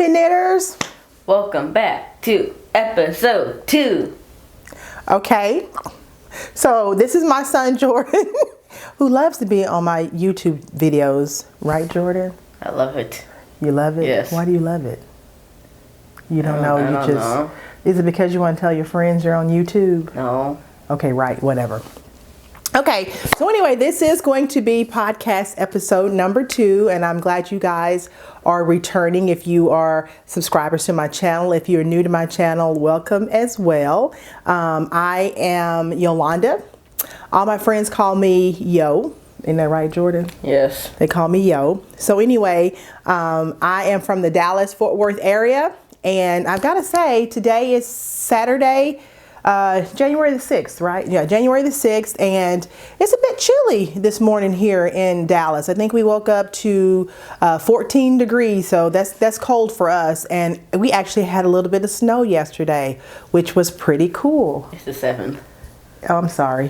Happy Knitters. Welcome back to episode 2. Okay, so this is my son Jordan, who loves to be on my YouTube videos. Right, Jordan? I love it. You love it? Yes. Why do you love it? You don't know? I don't know. Is it because you want to tell your friends you're on YouTube? No. Okay, right, whatever. Okay, so anyway, this is going to be podcast episode number 2, and I'm glad you guys are returning. If you are subscribers to my channel, if you're new to my channel, welcome as well. I am Yolanda. All my friends call me Yo. Isn't that right, Jordan? Yes. They call me Yo. So anyway, I am from the Dallas-Fort Worth area, and I've got to say, today is Saturday, January the 6th, right? Yeah, January the 6th, and it's a bit chilly this morning here in Dallas. I think we woke up to 14 degrees, so that's cold for us, and we actually had a little bit of snow yesterday, which was pretty cool. It's the 7th. Oh, I'm sorry.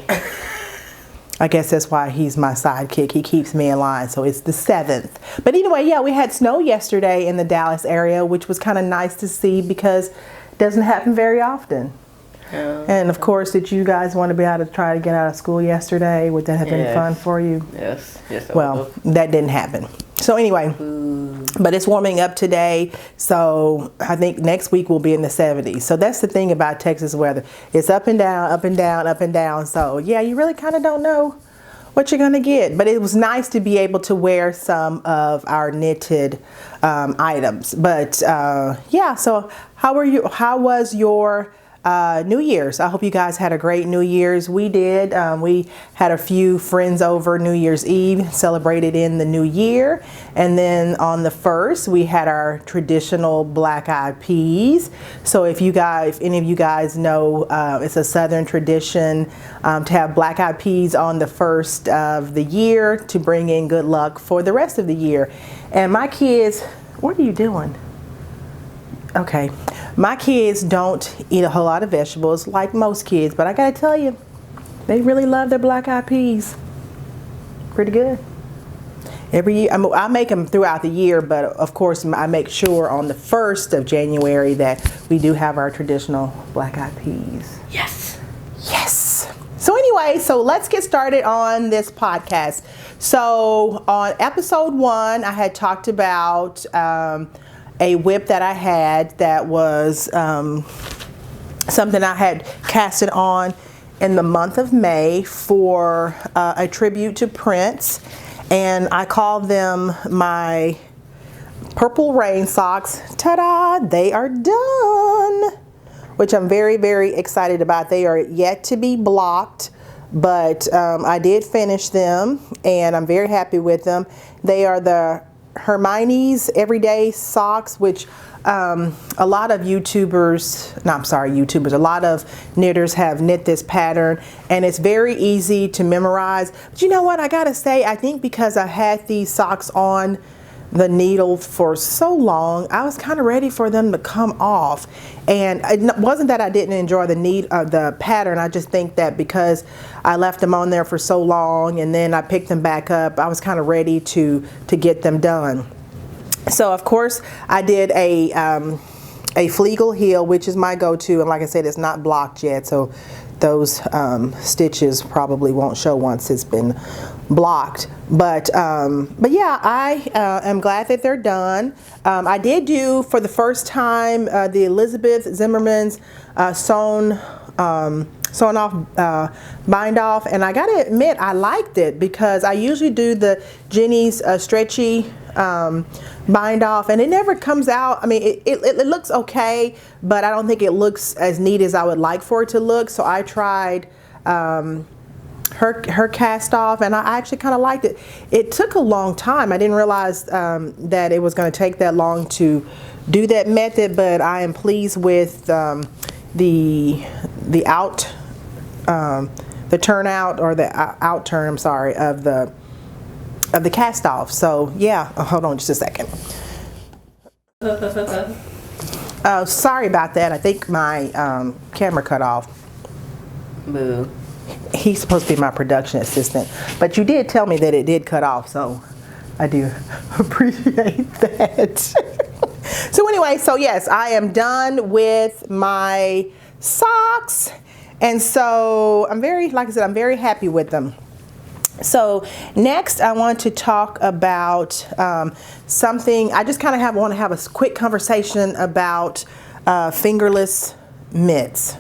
I guess that's why he's my sidekick. He keeps me in line, so it's the 7th. But anyway, yeah, we had snow yesterday in the Dallas area, which was kind of nice to see because it doesn't happen very often. And of course, did you guys want to be able to try to get out of school yesterday? Would that have been fun for you? Yes. Yes. Well, that didn't happen. So anyway, but it's warming up today. So I think next week will be in the 70s. So that's the thing about Texas weather. It's up and down, up and down, up and down. So yeah, you really kind of don't know what you're going to get. But it was nice to be able to wear some of our knitted items. But yeah, so how were you? How was your New Year's? I hope you guys had a great New Year's. We did. We had a few friends over New Year's Eve, celebrated in the new year. And then on the 1st, we had our traditional black eyed peas. So if any of you guys know, it's a Southern tradition to have black eyed peas on the 1st of the year to bring in good luck for the rest of the year. And my kids, what are you doing? Okay, my kids don't eat a whole lot of vegetables like most kids, but I gotta tell you, they really love their black eyed peas. Pretty good. Every year, I make them throughout the year, but of course I make sure on the 1st of January that we do have our traditional black eyed peas. Yes. Yes. So anyway, so let's get started on this podcast. So on episode 1, I had talked about a whip that I had that was something I had casted on in the month of May for a tribute to Prince, and I called them my Purple Rain socks. Ta-da! They are done, which I'm very, very excited about. They are yet to be blocked, but I did finish them, and I'm very happy with them. They are the Hermione's everyday socks, which a lot of YouTubers, a lot of knitters have knit this pattern, and it's very easy to memorize. But you know what, I gotta say, I think because I had these socks on the needle for so long, I was kind of ready for them to come off. And it wasn't that I didn't enjoy the pattern. I just think that because I left them on there for so long and then I picked them back up, I was kind of ready to get them done. So of course I did a Flegel heel, which is my go-to, and like I said, it's not blocked yet, so those stitches probably won't show once it's been blocked. But yeah, I am glad that they're done. I did do for the first time the Elizabeth Zimmerman's sewn off bind off, and I gotta admit I liked it because I usually do the Jenny's stretchy bind off, and it never comes out. I mean, it looks okay, but I don't think it looks as neat as I would like for it to look. So I tried her cast off, and I actually kind of liked it. It took a long time. I didn't realize that it was going to take that long to do that method, but I am pleased with the turnout, or the out turn, I'm sorry, of the cast off. So yeah, hold on just a second. Sorry about that. I think my camera cut off. Boo. He's supposed to be my production assistant, but you did tell me that it did cut off, so I do appreciate that. So anyway, so yes, I am done with my socks. And so I'm very, like I said, I'm very happy with them. So next I want to talk about something. I just kind of want to have a quick conversation about fingerless mitts.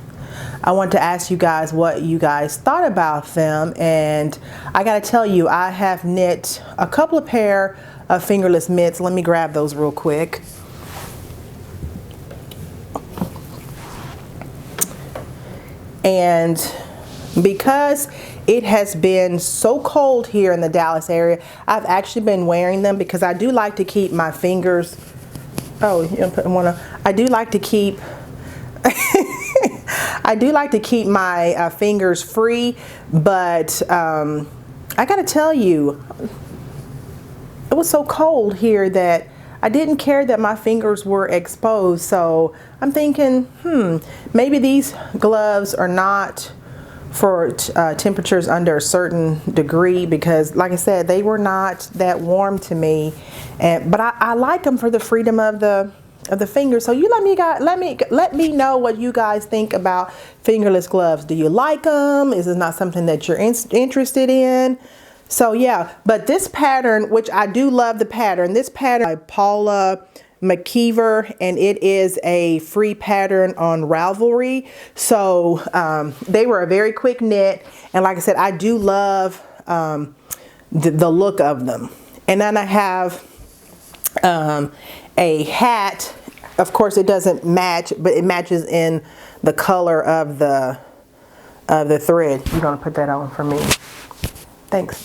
I want to ask you guys what you guys thought about them, and I got to tell you, I have knit a couple of pair of fingerless mitts. Let me grab those real quick. And because it has been so cold here in the Dallas area, I've actually been wearing them because I do like to keep my fingers, oh, you don't put one on. I do like to keep I do like to keep my fingers free, but I gotta tell you, it was so cold here that I didn't care that my fingers were exposed. So I'm thinking, maybe these gloves are not for temperatures under a certain degree, because like I said, they were not that warm to me, but I like them for the freedom of the finger. So you let me know what you guys think about fingerless gloves. Do you like them? Is it not something that you're interested in? So yeah, but this pattern, which I do love the pattern, this pattern by Paula McKeever, and it is a free pattern on Ravelry. So they were a very quick knit, and like I said, I do love the look of them. And then I have a hat. Of course, it doesn't match, but it matches in the color of the thread. You're gonna put that on for me. Thanks.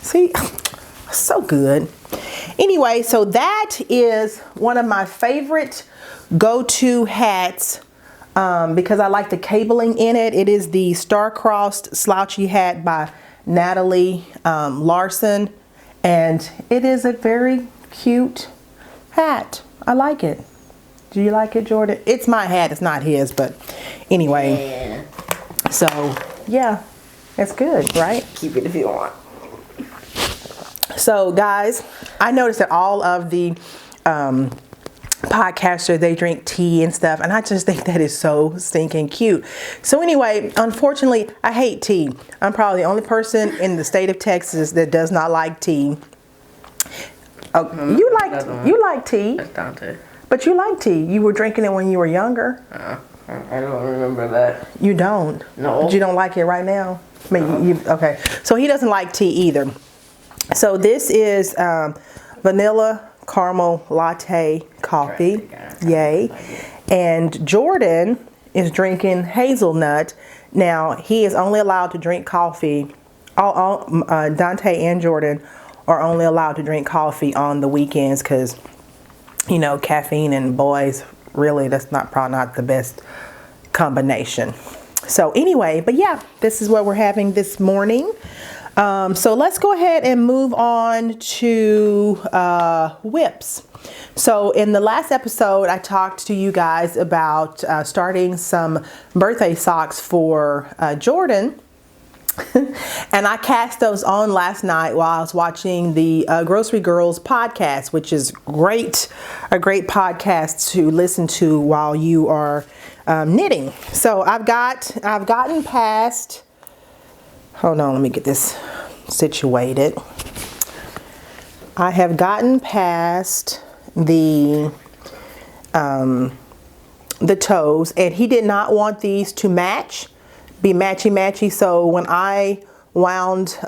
See, so good. Anyway, so that is one of my favorite go-to hats because I like the cabling in it. It is the star-crossed slouchy hat by Natalie Larson, and it is a very cute hat. I like it. Do you like it, Jordan? It's my hat, it's not his, but anyway. Yeah. So yeah, it's good, right? Keep it if you want. So guys, I noticed that all of the podcasters, they drink tea and stuff, and I just think that is so stinking cute. So anyway, unfortunately, I hate tea. I'm probably the only person in the state of Texas that does not like tea. Oh, you like tea? That's Dante. But you like tea. You were drinking it when you were younger. I don't remember that. You don't? No. But you don't like it right now? I mean, okay. So he doesn't like tea either. So this is vanilla caramel latte coffee. Yay. And Jordan is drinking hazelnut. Now, he is only allowed to drink coffee. Dante and Jordan are only allowed to drink coffee on the weekends because, you know, caffeine and boys, really, that's probably not the best combination. So anyway, but yeah, this is what we're having this morning. So let's go ahead and move on to whips. So in the last episode, I talked to you guys about starting some birthday socks for Jordan. And I cast those on last night while I was watching the Grocery Girls podcast, which is a great podcast to listen to while you are knitting. So I've gotten past, hold on, let me get this situated. I have gotten past the toes, and he did not want these to be matchy-matchy. So when I wound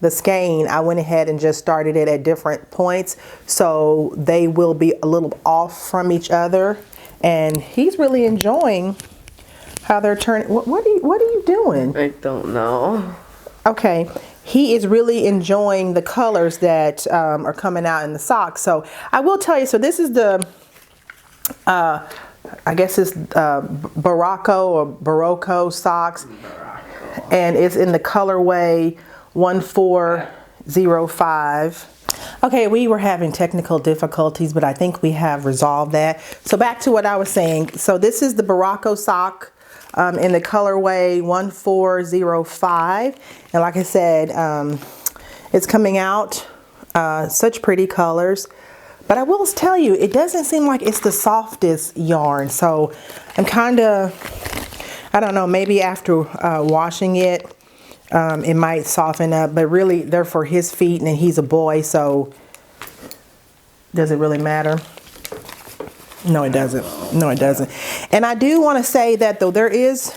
the skein, I went ahead and just started it at different points. So they will be a little off from each other. And he's really enjoying how they're turning. What are you doing? I don't know. Okay. He is really enjoying the colors that are coming out in the socks. So I will tell you, so this is the, I guess it's Berrocco Sox, and it's in the colorway 1405. Okay, we were having technical difficulties, but I think we have resolved that. So back to what I was saying. So this is the Berrocco Sock in the colorway 1405, and like I said, it's coming out such pretty colors. But I will tell you, it doesn't seem like it's the softest yarn. So I'm kind of, I don't know, maybe after washing it, it might soften up. But really, they're for his feet, and he's a boy, so does it really matter? No, it doesn't. No, it doesn't. And I do want to say that, though, there is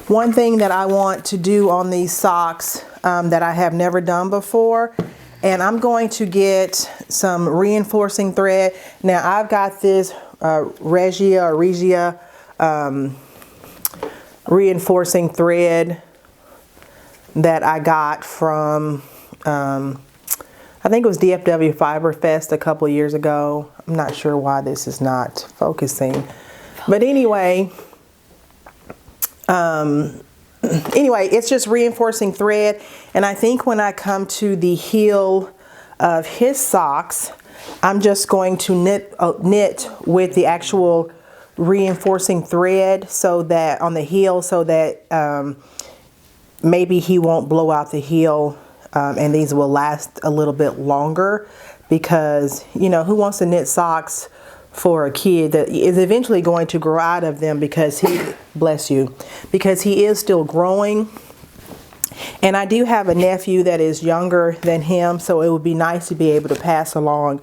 one thing that I want to do on these socks that I have never done before. And I'm going to get some reinforcing thread. Now, I've got this Regia reinforcing thread that I got from, I think it was DFW Fiber Fest a couple years ago. I'm not sure why this is not focusing. But anyway, it's just reinforcing thread. And I think when I come to the heel of his socks, I'm just going to knit with the actual reinforcing thread, so that on the heel, so that maybe he won't blow out the heel, and these will last a little bit longer, because, you know, who wants to knit socks for a kid that is eventually going to grow out of them, because he, bless you, because he is still growing. And I do have a nephew that is younger than him, so it would be nice to be able to pass along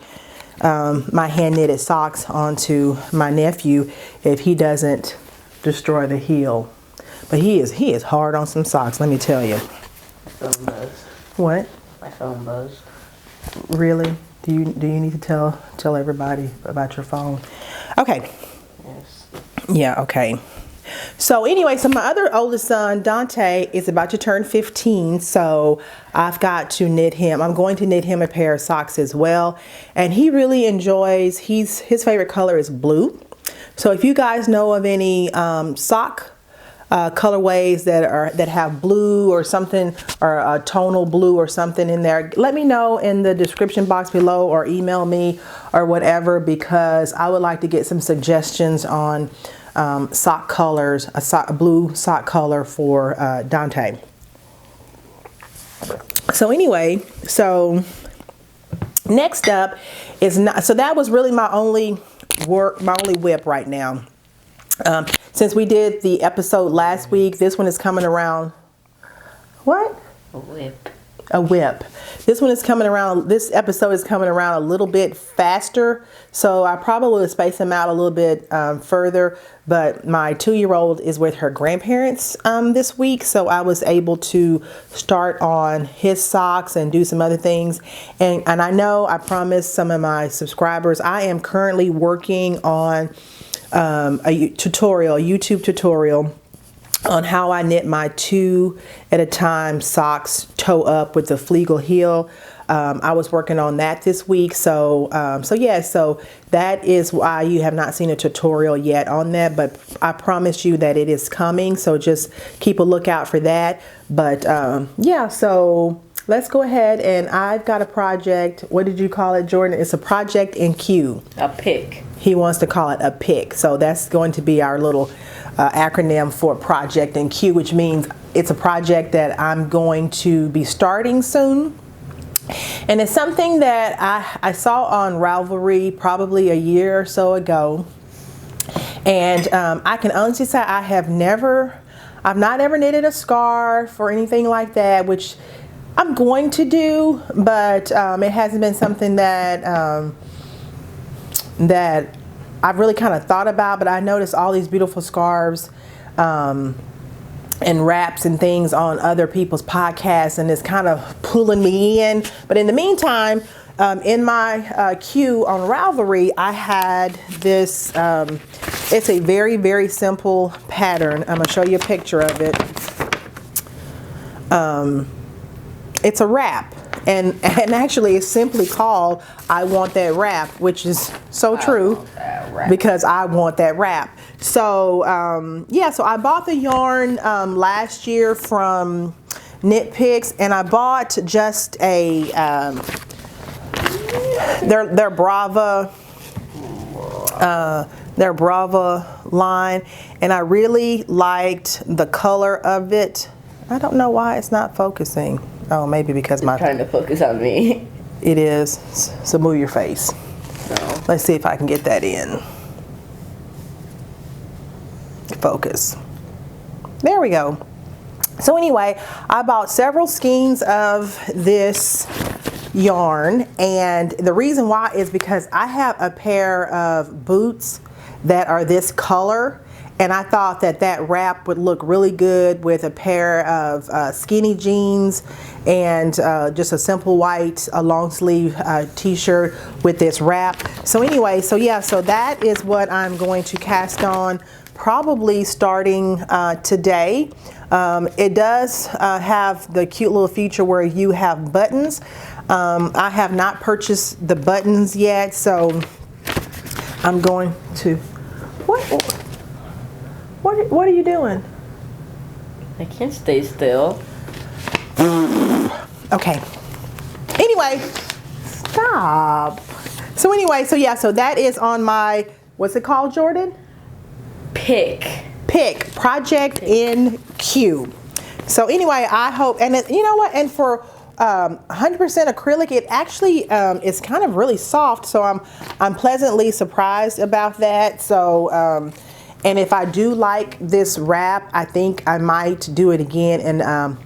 my hand knitted socks onto my nephew if he doesn't destroy the heel. But he is hard on some socks, let me tell you. My phone buzzed. What? My phone buzzed. Really? Do you need to tell everybody about your phone? Okay. Yes. Yeah, okay. So anyway, so my other oldest son, Dante, is about to turn 15, so I've got to knit him. I'm going to knit him a pair of socks as well. And he really enjoys, his favorite color is blue. So if you guys know of any sock colorways that have blue or something, or a tonal blue or something in there, let me know in the description box below, or email me or whatever, because I would like to get some suggestions on sock colors, a blue sock color for Dante. So anyway, so next up is so that was really my only whip right now. Since we did the episode last week, this one is coming around. What? A whip. A whip. This one is coming around, this episode is coming around a little bit faster, so I probably will space them out a little bit further. But my 2-year-old is with her grandparents this week, so I was able to start on his socks and do some other things. And I know I promised some of my subscribers, I am currently working on a YouTube tutorial on how I knit my 2 at a time socks toe up with the Flegel heel. I was working on that this week, so yeah, so that is why you have not seen a tutorial yet on that, but I promise you that it is coming, so just keep a lookout for that. But yeah, so let's go ahead, and I've got a project. What did you call it, Jordan? It's a project in Q. A pick. He wants to call it a pick, so that's going to be our little acronym for project in Q, which means it's a project that I'm going to be starting soon. And it's something that I saw on Ravelry probably a year or so ago. And I can honestly say I've not ever knitted a scarf or anything like that, which I'm going to do, but it hasn't been something that that I've really kind of thought about. But I noticed all these beautiful scarves and wraps and things on other people's podcasts, and it's kind of pulling me in. But in the meantime, in my queue on Ravelry, I had this, it's a very, very simple pattern. I'm going to show you a picture of it. It's a wrap. And actually it's simply called I Want That Wrap, which is so true, because I want that wrap. So yeah, so I bought the yarn last year from Knit Picks, and I bought just a their Brava line, and I really liked the color of it. I don't know why it's not focusing. Oh, maybe because It's trying to focus on me. It is. So move your face. Let's see if I can get that in. Focus. There we go. So anyway, I bought several skeins of this yarn, and the reason why is because I have a pair of boots that are this color, and I thought that that wrap would look really good with a pair of skinny jeans and just a simple white long sleeve t-shirt with this wrap. So anyway, so yeah, so that is what I'm going to cast on probably starting today. It does have the cute little feature where you have buttons. I have not purchased the buttons yet, so I'm going to, what are you doing? I can't stay still. Okay. Anyway, stop. So anyway, so yeah, so that is on my, what's it called, Jordan? Pick Project in Q. So anyway, I hope, and you know what, and for 100% acrylic, it actually is kind of really soft, so I'm pleasantly surprised about that. So and if I do like this wrap, I think I might do it again in a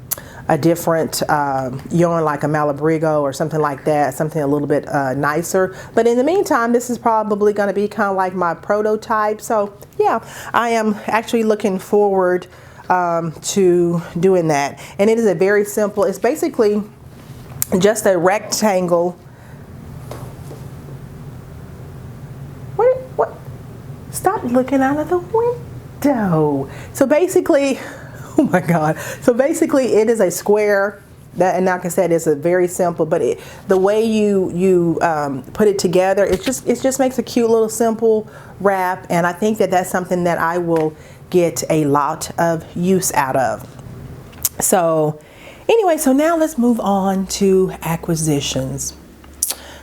different yarn, like a Malabrigo or something like that, something a little bit nicer. But in the meantime, this is probably going to be kind of like my prototype. So yeah, I am actually looking forward to doing that. And it is a very simple, it's basically just a rectangle. What? Stop looking out of the window. So basically, oh my God. So basically it is a square that, and like I said, it's a very simple, but the way you put it together, it just makes a cute little simple wrap. And I think that that's something that I will get a lot of use out of. So anyway, so now let's move on to acquisitions.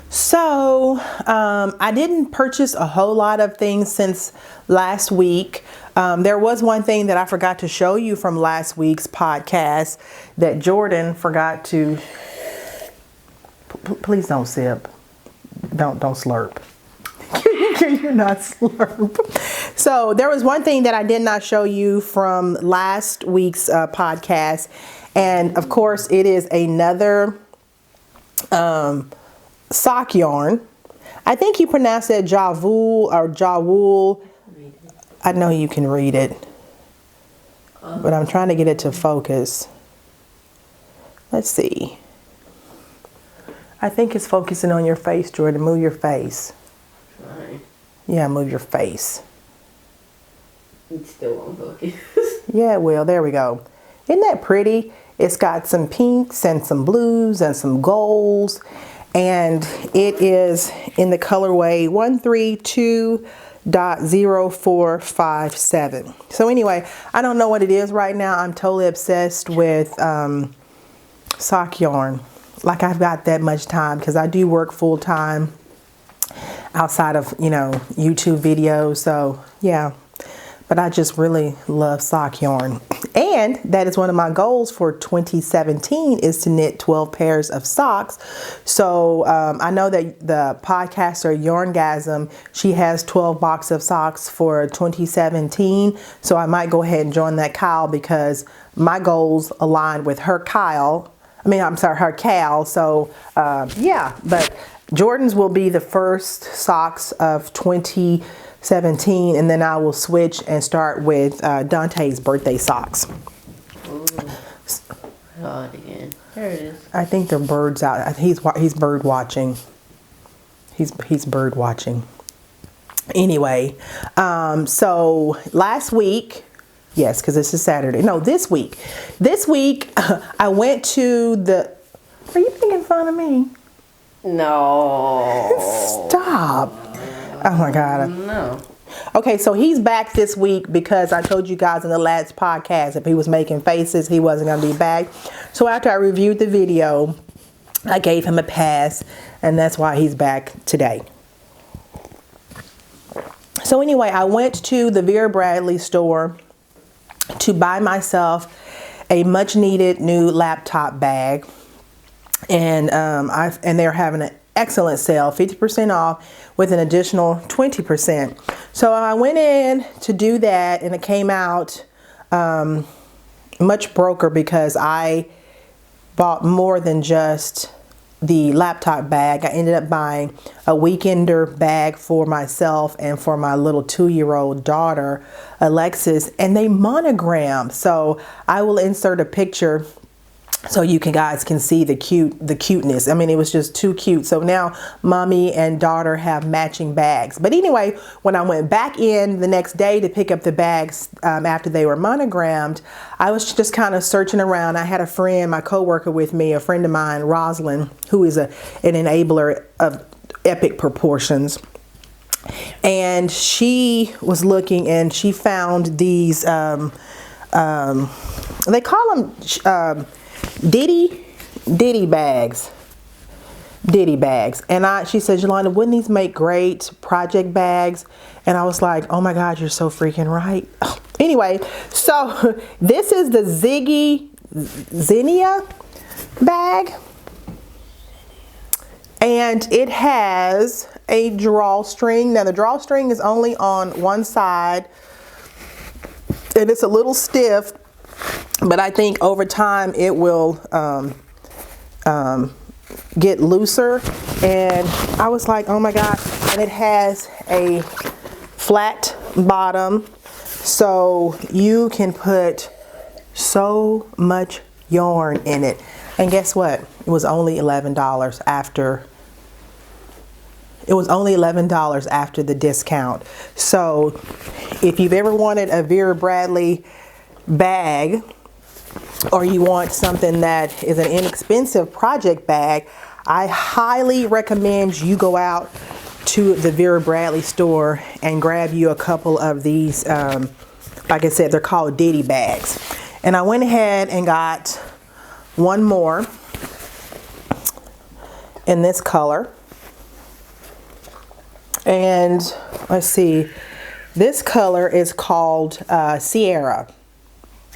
So I didn't purchase a whole lot of things since last week. There was one thing that I forgot to show you from last week's podcast that Jordan forgot to, please don't sip, don't slurp. You're not slurp. So there was one thing that I did not show you from last week's podcast, and of course it is another sock yarn. I think you pronounce it Jawoll or Jawoll. I know you can read it, but I'm trying to get it to focus. Let's see. I think it's focusing on your face, Jordan. Move your face. Right. Yeah, move your face. It still won't focus. Yeah, it will. There we go. Isn't that pretty? It's got some pinks and some blues and some golds, and it is in the colorway 132.0457. So anyway, I don't know what it is right now. I'm totally obsessed with sock yarn. Like I've got that much time because I do work full time outside of, you know, YouTube videos. So yeah, but I just really love sock yarn. And that is one of my goals for 2017 is to knit 12 pairs of socks. So I know that the podcaster Yarngasm, she has 12 boxes of socks for 2017. So I might go ahead and join that Kyle because my goals align with her Kyle. I mean, I'm sorry, her Cal. So yeah, but Jordan's will be the first socks of 2017, and then I will switch and start with Dante's birthday socks. Ooh. Oh, again. There it is. I think the bird's out. He's bird watching. He's bird watching. Anyway, so last week, yes, because this is Saturday. No, this week. This week, I went to the... Are you making fun of me? No. Stop. Oh my God. No. Okay, so he's back this week because I told you guys in the last podcast if he was making faces, he wasn't going to be back. So after I reviewed the video, I gave him a pass, and that's why he's back today. So anyway, I went to the Vera Bradley store to buy myself a much needed new laptop bag, and they're having excellent sale, 50% off with an additional 20%. So I went in to do that, and it came out much broker because I bought more than just the laptop bag. I ended up buying a weekender bag for myself and for my little 2-year-old daughter, Alexis, and they monogrammed. So I will insert a picture so you guys can see the cuteness. I mean, it was just too cute. So now mommy and daughter have matching bags. But anyway, when I went back in the next day to pick up the bags after they were monogrammed, I was just kind of searching around. I had a friend, my coworker with me, a friend of mine, Rosalind, who is an enabler of epic proportions. And she was looking, and she found these, they call them Ditty bags. And she said, Yolanda, wouldn't these make great project bags? And I was like, oh my God, you're so freaking right. Anyway, so this is the Ziggy Zinnia bag. And it has a drawstring. Now the drawstring is only on one side, and it's a little stiff, but I think over time it will get looser. And I was like, oh my God. And it has a flat bottom, so you can put so much yarn in it. And guess what? It was only $11 after. It was only $11 after the discount. So if you've ever wanted a Vera Bradley bag, or you want something that is an inexpensive project bag, I highly recommend you go out to the Vera Bradley store and grab you a couple of these. Like I said, they're called Ditty bags. And I went ahead and got one more in this color. And let's see, this color is called Sierra.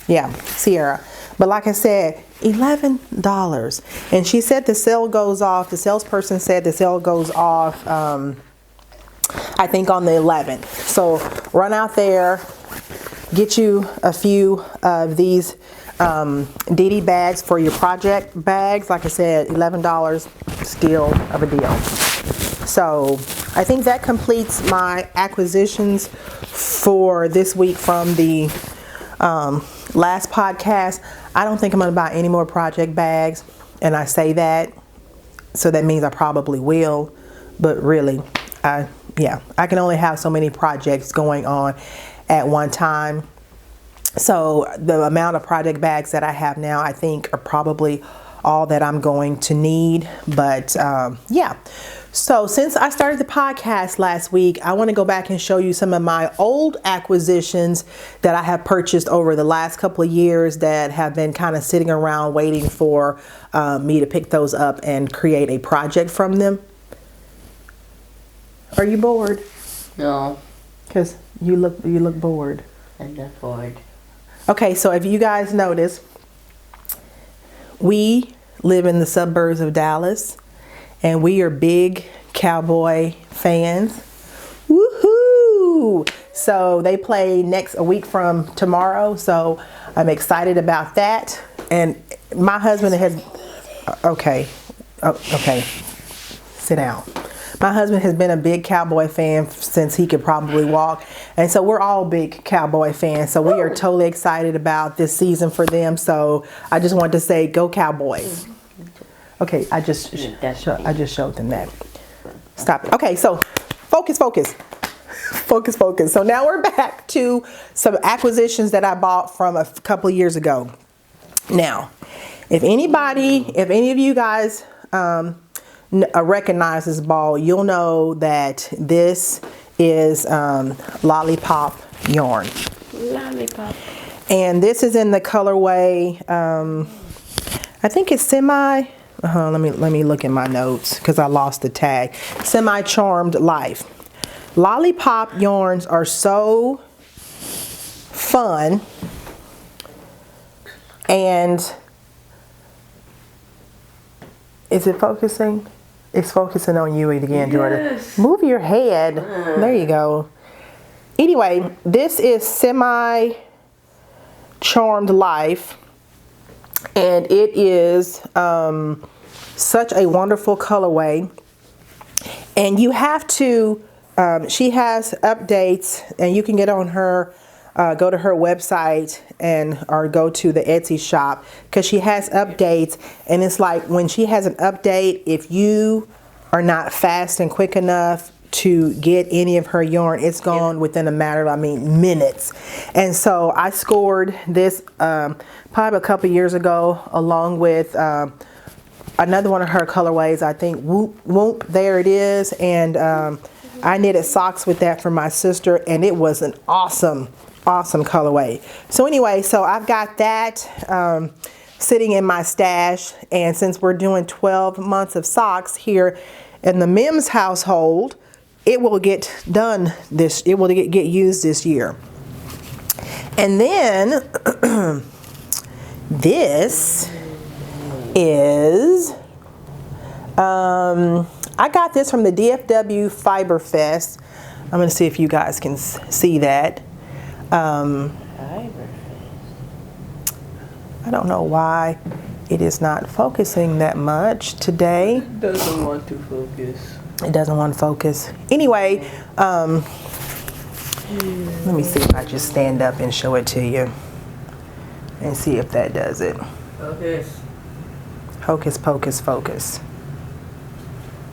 Yeah, Sierra. But like I said, $11. And she said the sale goes off, the salesperson said the sale goes off, I think on the 11th. So run out there, get you a few of these Ditty bags for your project bags. Like I said, $11, still of a deal. So I think that completes my acquisitions for this week from the last podcast. I don't think I'm going to buy any more project bags, and I say that, so that means I probably will, but really, I can only have so many projects going on at one time. So the amount of project bags that I have now, I think, are probably all that I'm going to need. But yeah. So since I started the podcast last week, I want to go back and show you some of my old acquisitions that I have purchased over the last couple of years that have been kind of sitting around waiting for me to pick those up and create a project from them. Are you bored? No. Because you look bored. I'm not bored. Okay, so if you guys notice, we live in the suburbs of Dallas, and we are big Cowboy fans. Woohoo! So they play a week from tomorrow, so I'm excited about that. And my husband has, okay, sit down. My husband has been a big Cowboy fan since he could probably walk. And so we're all big Cowboy fans. So we are totally excited about this season for them. So I just wanted to say, go Cowboys. Okay, I just showed them that. Stop it. Okay, so focus. So now we're back to some acquisitions that I bought from a couple of years ago. Now, if any of you guys recognize this ball, you'll know that this is Lollipop Yarn. Lollipop. And this is in the colorway, I think it's semi, let me look at my notes because I lost the tag. Semi-Charmed Life. Lollipop yarns are so fun, and is it focusing? It's focusing on you again, Jordan. Yes. Move your head. There you go. Anyway, this is Semi Charmed Life. And it is such a wonderful colorway. And you have to, she has updates, and you can get on her, go to her website or go to the Etsy shop, because she has updates. And it's like when she has an update, if you are not fast and quick enough to get any of her yarn, it's gone within a matter of, minutes. And so I scored this probably a couple years ago, along with another one of her colorways, I think Whoop, there it is. And I knitted socks with that for my sister, and it was an awesome colorway. So anyway, so I've got that sitting in my stash, and since we're doing 12 months of socks here in the Mims household, it will get done it will get used this year. And then this is I got this from the DFW Fiber Fest. I'm going to see if you guys can see that. I don't know why it is not focusing that much today. It doesn't want to focus. It doesn't want to focus. Anyway, let me see if I just stand up and show it to you and see if that does it. Focus. Hocus pocus focus.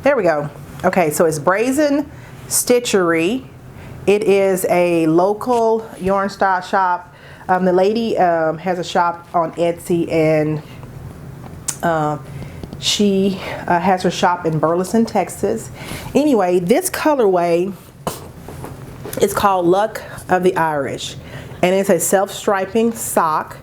There we go. Okay, so it's Brazen Stitchery. It is a local yarn style shop. The lady has a shop on Etsy, and she has her shop in Burleson, Texas. Anyway, this colorway is called Luck of the Irish, and it's a self-striping sock,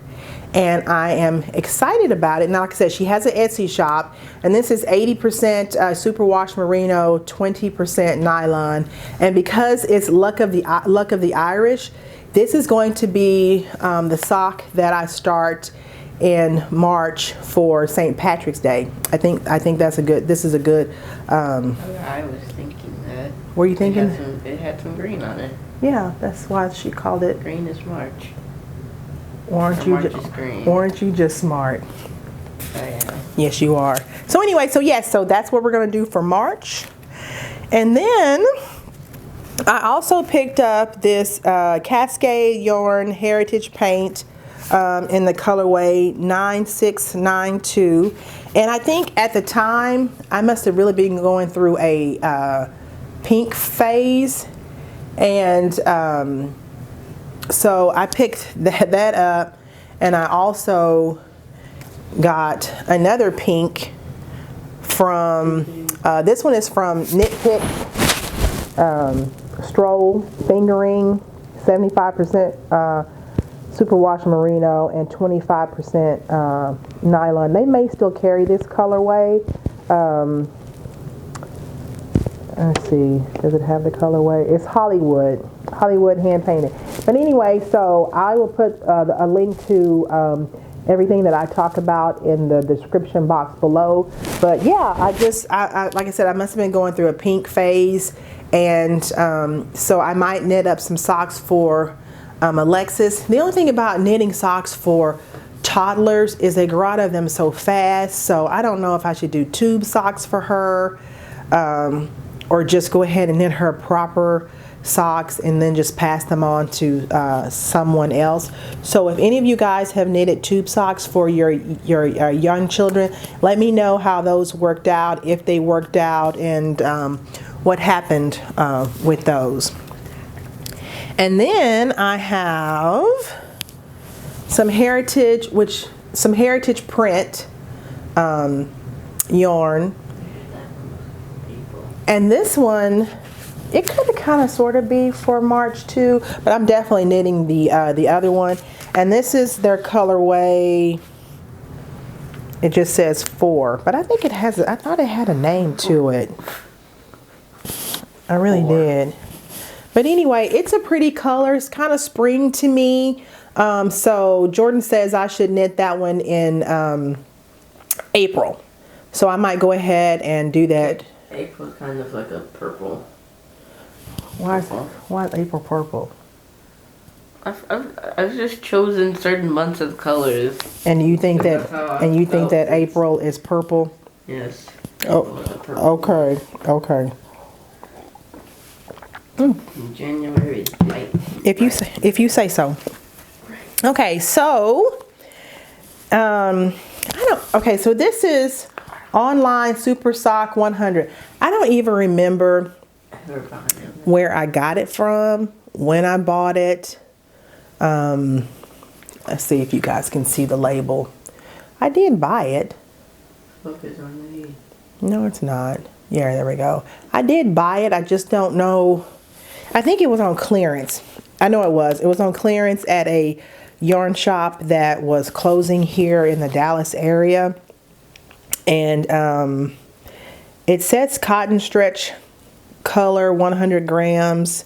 and I am excited about it. Now, like I said, she has an Etsy shop, and this is 80% superwash merino, 20% nylon, and because it's Luck of the Irish, this is going to be the sock that I start in March for St. Patrick's Day. I think that's a good. This is a good. I was thinking that. Were you thinking? It had some green on it. Yeah, that's why she called it. Green is March. Aren't you just smart? I am. Yes, you are. So anyway, so yes, so that's what we're gonna do for March, and then I also picked up this Cascade Yarn Heritage Paint in the colorway 9692, and I think at the time I must have really been going through a pink phase, and so I picked that up, and I also got another pink from this one is from Knit Pick Stroll Fingering, 75% superwash merino and 25% nylon. They may still carry this colorway. Let's see, does it have the colorway? It's Hollywood hand painted. But anyway, so I will put a link to everything that I talk about in the description box below. But yeah, I like I said, I must have been going through a pink phase, and so I might knit up some socks for Alexis. The only thing about knitting socks for toddlers is they grow out of them so fast, so I don't know if I should do tube socks for her, or just go ahead and knit her proper socks and then just pass them on to someone else. So if any of you guys have knitted tube socks for your young children, let me know how those worked out, if they worked out, and what happened with those. And then I have some heritage print yarn, and this one, it could kind of sort of be for March too, but I'm definitely knitting the other one. And this is their colorway. It just says 4, but I think it has. I thought it had a name to it. I really did. But anyway, it's a pretty color. It's kind of spring to me. So Jordan says I should knit that one in April. So I might go ahead and do that. April's kind of like a purple. Why is April purple? I've just chosen certain months of colors. And you think That's that how I felt. April is purple? Yes. Oh, April is a purple. okay. And January is light. If you say so. Okay, so so this is online Super Sock 100. I don't even remember where I got it from, when I bought it. Let's see if you guys can see the label. I did buy it. Focus on me. No, it's not. Yeah, there we go. I did buy it. I just don't know. I think it was on clearance. I know it was. It was on clearance at a yarn shop that was closing here in the Dallas area. And it says cotton stretch color, 100 grams,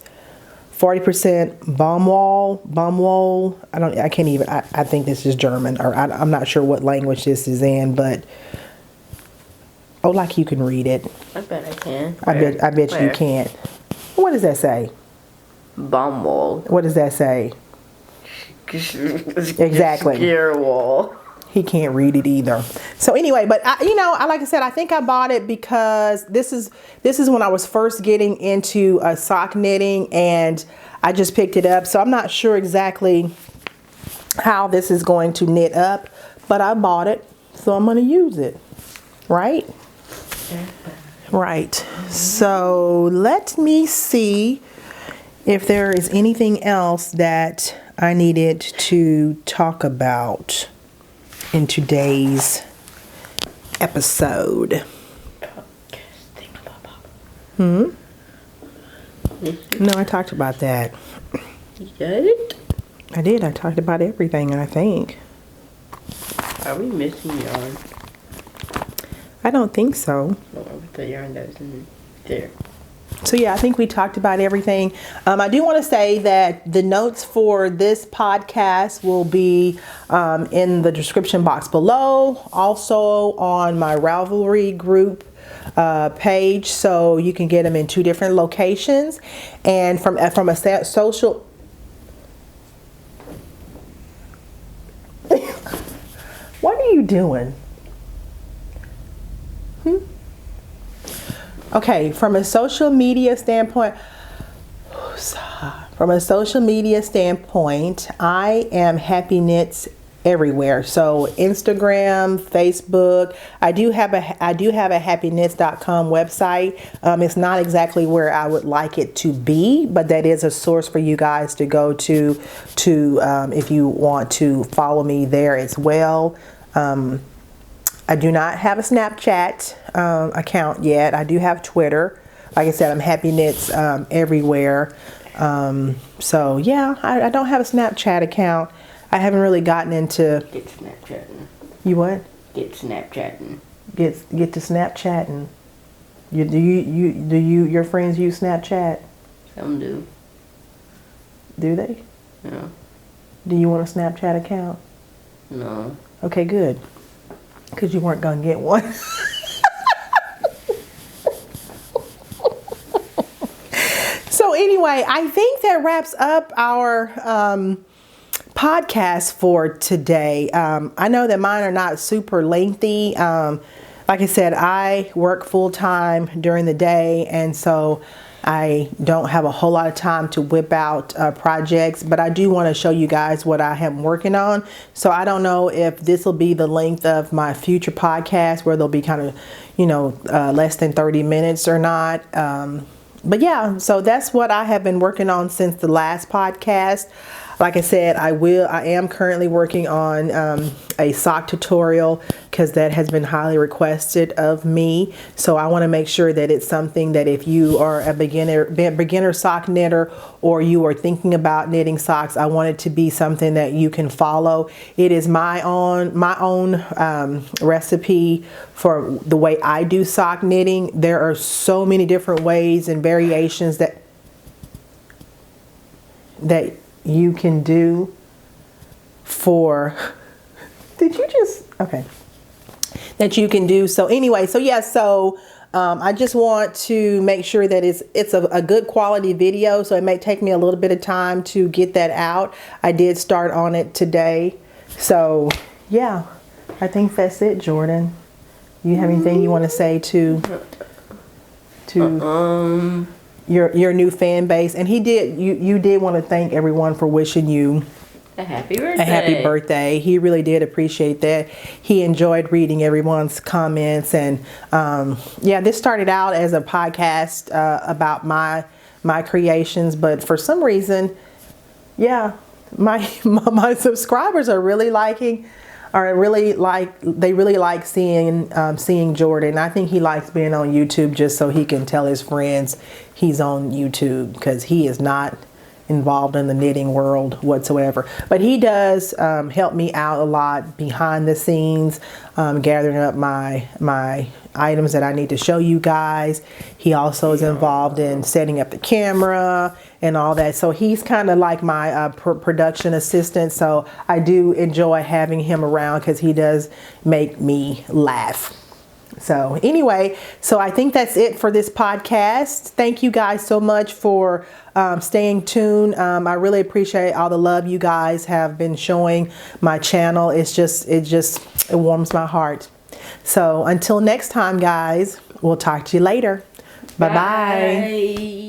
40% Baumwoll. I think this is German, or I'm not sure what language this is in, but like you can read it. I bet I can. I bet you can't. What does that say? Baumwoll. What does that say? Exactly. Jawoll. He can't read it either. So anyway, but like I said, I think I bought it because this is when I was first getting into sock knitting, and I just picked it up. So I'm not sure exactly how this is going to knit up, but I bought it, so I'm going to use it. Right? Right. So let me see if there is anything else that I needed to talk about in today's episode. No, I talked about that. You did? I did. I talked about everything, I think. Are we missing yarn? I don't think so. No, the yarn that was in there. So yeah, I think we talked about everything. I do want to say that the notes for this podcast will be in the description box below. Also on my Ravelry group page, so you can get them in 2 different locations. And from a social. What are you doing? Okay, from a social media standpoint, I am Happee Knits everywhere. So Instagram, Facebook. I do have a happyknits.com website. It's not exactly where I would like it to be, but that is a source for you guys to go to if you want to follow me there as well. I do not have a Snapchat account yet. I do have Twitter. Like I said, I'm Happee Knits everywhere. So yeah, I don't have a Snapchat account. I haven't really gotten into. Get Snapchatting. You what? Get Snapchatting. Get to Snapchatting. Your friends use Snapchat? Some do. Do they? Yeah. Do you want a Snapchat account? No. Okay, good. Because you weren't gonna get one. So anyway, I think that wraps up our podcast for today. I know that mine are not super lengthy. Like I said, I work full time during the day, and so I don't have a whole lot of time to whip out projects, but I do want to show you guys what I am working on. So I don't know if this will be the length of my future podcast, where they'll be kind of, less than 30 minutes or not. But yeah, so that's what I have been working on since the last podcast. Like I said, I am currently working on a sock tutorial, because that has been highly requested of me. So I want to make sure that it's something that if you are a beginner sock knitter, or you are thinking about knitting socks, I want it to be something that you can follow. It is my own recipe for the way I do sock knitting. There are so many different ways and variations that you can do for, that you can do. So anyway, so yeah, so I just want to make sure that it's a good quality video. So it may take me a little bit of time to get that out. I did start on it today. So yeah, I think that's it, Jordan. You have anything you want to say to your new fan base? And you did want to thank everyone for wishing you a happy birthday. A happy birthday. He really did appreciate that. He enjoyed reading everyone's comments. And yeah, this started out as a podcast about my creations, but for some reason, yeah, my subscribers are really they really like seeing Jordan. I think he likes being on YouTube just so he can tell his friends he's on YouTube, because he is not involved in the knitting world whatsoever. But he does help me out a lot behind the scenes, gathering up my items that I need to show you guys. He also is involved in setting up the camera and all that. So he's kind of like my production assistant. So I do enjoy having him around because he does make me laugh. So anyway, so I think that's it for this podcast. Thank you guys so much for staying tuned. I really appreciate all the love you guys have been showing my channel. It warms my heart. So until next time, guys, we'll talk to you later. Bye-bye.